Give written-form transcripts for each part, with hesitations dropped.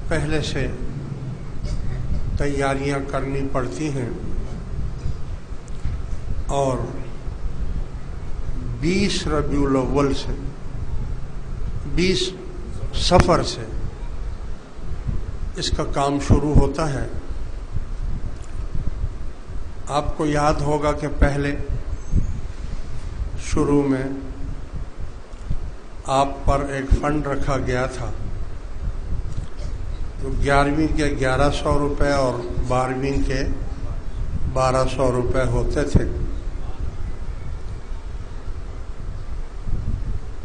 پہلے سے تیاریاں کرنی پڑتی ہیں اور 20 ربیع الاول سے 20 صفر سے اس کا کام شروع ہوتا ہے۔ آپ کو یاد ہوگا کہ پہلے شروع میں آپ پر ایک فنڈ رکھا گیا تھا جو 11ویں کے 1100 روپے اور 12ویں کے 1200 روپے ہوتے تھے۔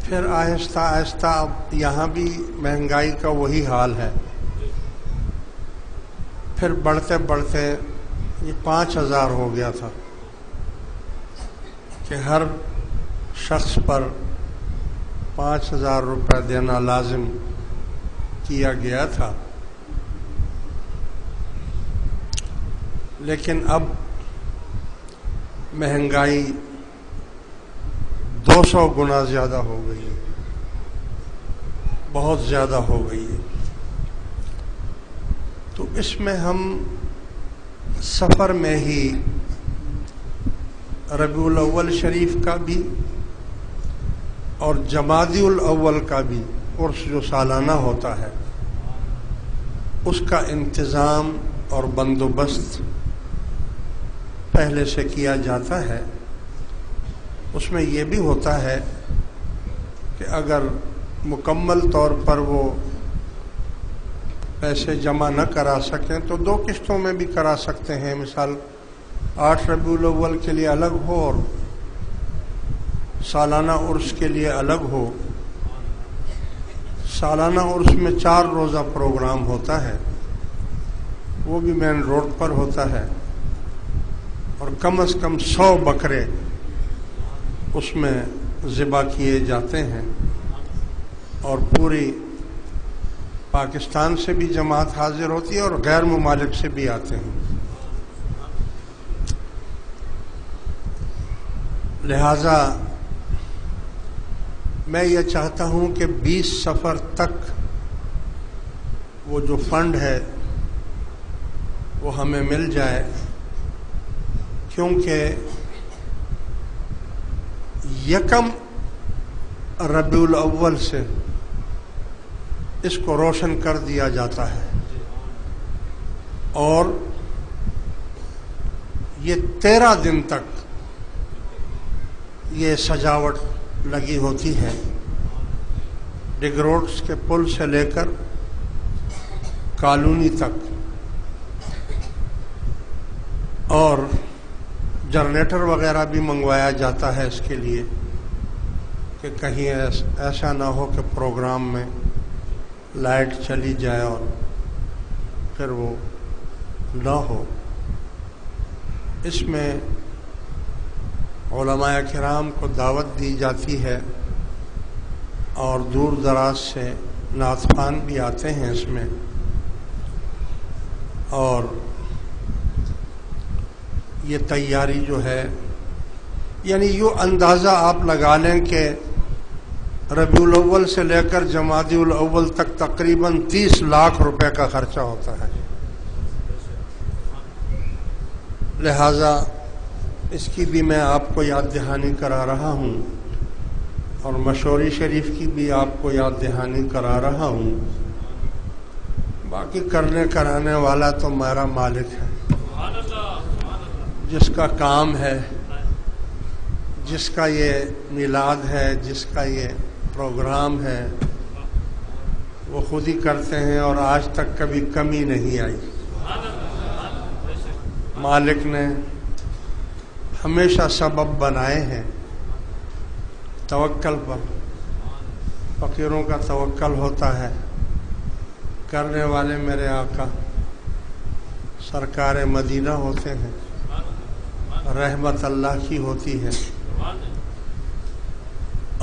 پھر آہستہ آہستہ اب یہاں بھی مہنگائی کا وہی حال ہے، پھر بڑھتے بڑھتے یہ 5000 ہو گیا تھا کہ ہر شخص پر 5000 روپے دینا لازم کیا گیا تھا۔ لیکن اب مہنگائی 200 گنا زیادہ ہو گئی ہے، بہت زیادہ ہو گئی ہے۔ تو اس میں ہم سفر میں ہی ربیع الاول شریف کا بھی اور جمادی الاول کا بھی عرس جو سالانہ ہوتا ہے اس کا انتظام اور بندوبست پہلے سے کیا جاتا ہے۔ اس میں یہ بھی ہوتا ہے کہ اگر مکمل طور پر وہ پیسے جمع نہ کرا سکیں تو 2 قسطوں میں بھی کرا سکتے ہیں۔ مثال 8 ربیع الاول کے لیے الگ ہو اور سالانہ عرس کے لیے الگ ہو۔ سالانہ عرس میں 4 روزہ پروگرام ہوتا ہے، وہ بھی مین روڈ پر ہوتا ہے اور کم از کم 100 بکرے اس میں ذبح کیے جاتے ہیں اور پوری پاکستان سے بھی جماعت حاضر ہوتی ہے اور غیر ممالک سے بھی آتے ہیں۔ لہذا میں یہ چاہتا ہوں کہ 20 صفر تک وہ جو فنڈ ہے وہ ہمیں مل جائے، کیونکہ 1 ربیع الاول سے اس کو روشن کر دیا جاتا ہے اور یہ 13 دن تک یہ سجاوٹ لگی ہوتی ہے، ڈگ روڈز کے پل سے لے کر کالونی تک، اور جنریٹر وغیرہ بھی منگوایا جاتا ہے اس کے لیے کہ کہیں ایسا نہ ہو کہ پروگرام میں لائٹ چلی جائے اور پھر وہ نہ ہو۔ اس میں علماء کرام کو دعوت دی جاتی ہے اور دور دراز سے نعت خوان بھی آتے ہیں اس میں، اور یہ تیاری جو ہے یعنی یوں اندازہ آپ لگا لیں کہ ربیع الاول سے لے کر جمادی الاول تک تقریباً 30 لاکھ روپے کا خرچہ ہوتا ہے۔ لہذا اس کی بھی میں آپ کو یاد دہانی کرا رہا ہوں اور مشوری شریف کی بھی آپ کو یاد دہانی کرا رہا ہوں۔ باقی کرنے کرانے والا تو میرا مالک ہے، جس کا کام ہے، جس کا یہ میلاد ہے، جس کا یہ پروگرام ہے، وہ خود ہی کرتے ہیں اور آج تک کبھی کمی نہیں آئی۔ مالک نے ہمیشہ سبب بنائے ہیں توکل پر، فقیروں کا توکل ہوتا ہے، کرنے والے میرے آقا سرکار مدینہ ہوتے ہیں، رحمت اللہ کی ہوتی ہے،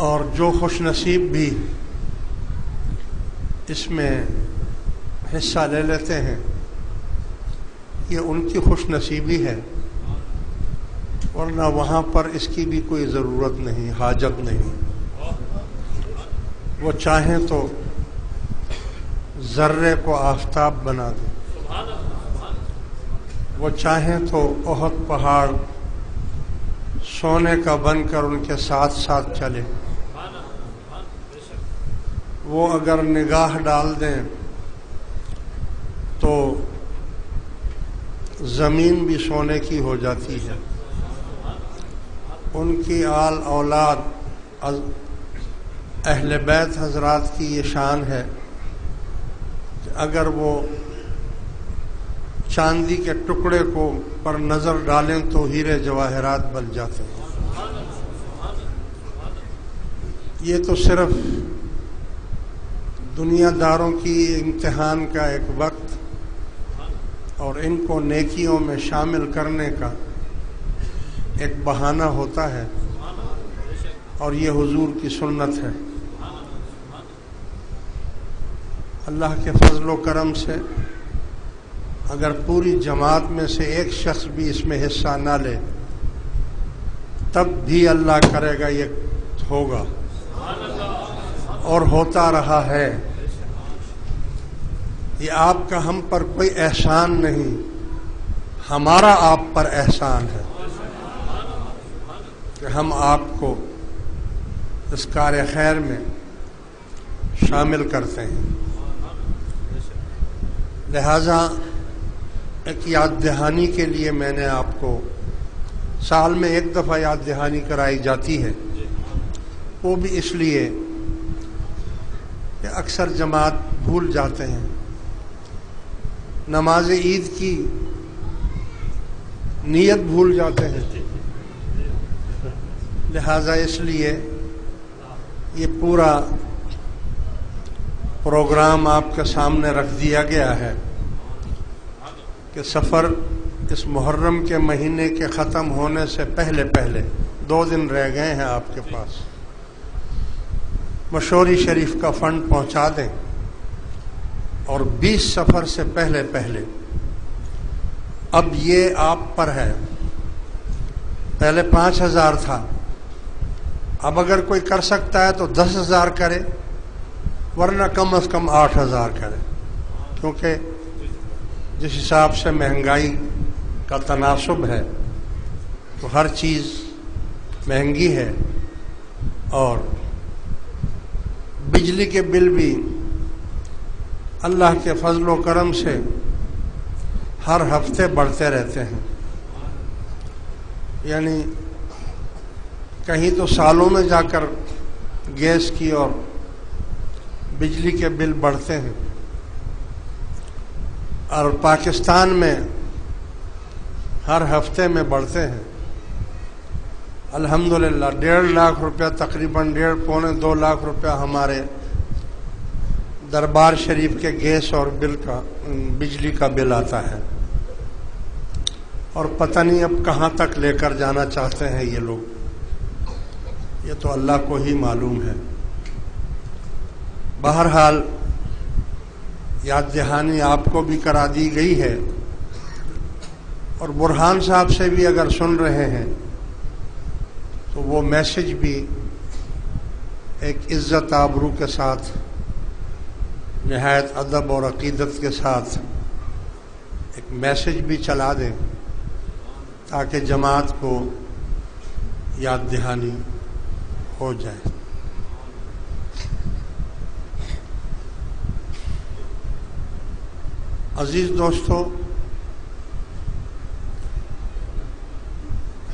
اور جو خوش نصیب بھی اس میں حصہ لے لیتے ہیں یہ ان کی خوش نصیبی ہے، ورنہ وہاں پر اس کی بھی کوئی ضرورت نہیں، حاجت نہیں۔ وہ چاہیں تو ذرے کو آفتاب بنا دے، وہ چاہیں تو احد پہاڑ سونے کا بن کر ان کے ساتھ ساتھ چلے، وہ اگر نگاہ ڈال دیں تو زمین بھی سونے کی ہو جاتی ہے۔ ان کی آل اولاد اہل بیت حضرات کی یہ شان ہے کہ اگر وہ چاندی کے ٹکڑے کو پر نظر ڈالیں تو ہیرے جواہرات بن جاتے ہیں۔ یہ تو صرف دنیا داروں کی امتحان کا ایک وقت اور ان کو نیکیوں میں شامل کرنے کا ایک بہانہ ہوتا ہے، اور یہ حضور کی سنت ہے۔ اللہ کے فضل و کرم سے اگر پوری جماعت میں سے ایک شخص بھی اس میں حصہ نہ لے تب بھی اللہ کرے گا یہ ہوگا، اور ہوتا رہا ہے۔ یہ آپ کا ہم پر کوئی احسان نہیں، ہمارا آپ پر احسان ہے کہ ہم آپ کو اس کار خیر میں شامل کرتے ہیں۔ لہذا ایک یاد دہانی کے لیے میں نے آپ کو سال میں ایک دفعہ یاد دہانی کرائی جاتی ہے، وہ بھی اس لیے کہ اکثر جماعت بھول جاتے ہیں، نماز عید کی نیت بھول جاتے ہیں، لہذا اس لیے یہ پورا پروگرام آپ کے سامنے رکھ دیا گیا ہے کہ سفر اس محرم کے مہینے کے ختم ہونے سے پہلے 2 دن رہ گئے ہیں آپ کے پاس، مشوری شریف کا فنڈ پہنچا دیں، اور 20 سفر سے پہلے اب یہ آپ پر ہے۔ پہلے 5,000 تھا، اب اگر کوئی کر سکتا ہے تو 10,000 کرے، ورنہ کم از کم 8,000 کرے، کیونکہ جس حساب سے مہنگائی کا تناسب ہے تو ہر چیز مہنگی ہے، اور بجلی کے بل بھی اللہ کے فضل و کرم سے ہر ہفتے بڑھتے رہتے ہیں، یعنی کہیں تو سالوں میں جا کر گیس کی اور بجلی کے بل بڑھتے ہیں، اور پاکستان میں ہر ہفتے میں بڑھتے ہیں۔ الحمدللہ 1.5 لاکھ روپیہ، تقریباً 1.5-2 لاکھ روپیہ ہمارے دربار شریف کے گیس اور بجلی کا بل آتا ہے، اور پتہ نہیں اب کہاں تک لے کر جانا چاہتے ہیں یہ لوگ، یہ تو اللہ کو ہی معلوم ہے۔ بہرحال یاد دہانی آپ کو بھی کرا دی گئی ہے، اور برہان صاحب سے بھی اگر سن رہے ہیں تو وہ میسج بھی ایک عزت آبرو کے ساتھ، نہایت ادب اور عقیدت کے ساتھ ایک میسج بھی چلا دیں تاکہ جماعت کو یاد دہانی ہو جائے۔ عزیز دوستو،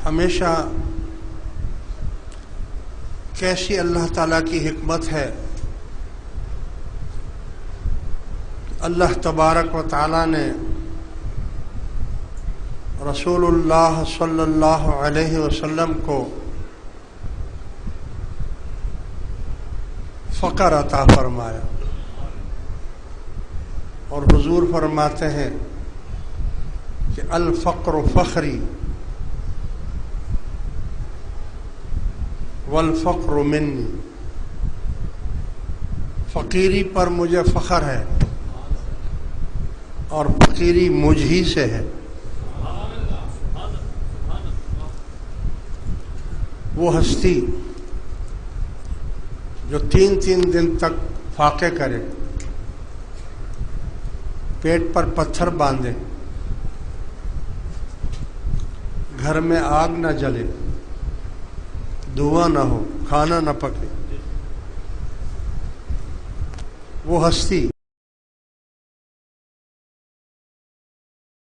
ہمیشہ کیسی اللہ تعالیٰ کی حکمت ہے، اللہ تبارک و تعالیٰ نے رسول اللہ صلی اللہ علیہ وسلم کو فقر عطا فرمایا، اور حضور فرماتے ہیں کہ الفقر فخری والفقر منی، فقیری پر مجھے فخر ہے اور فقیری مجھ ہی سے ہے۔ وہ ہستی جو 3 دن تک فاقے کرے، پیٹ پر پتھر باندھے، گھر میں آگ نہ جلے، دھواں نہ ہو، کھانا نہ پکے، وہ ہستی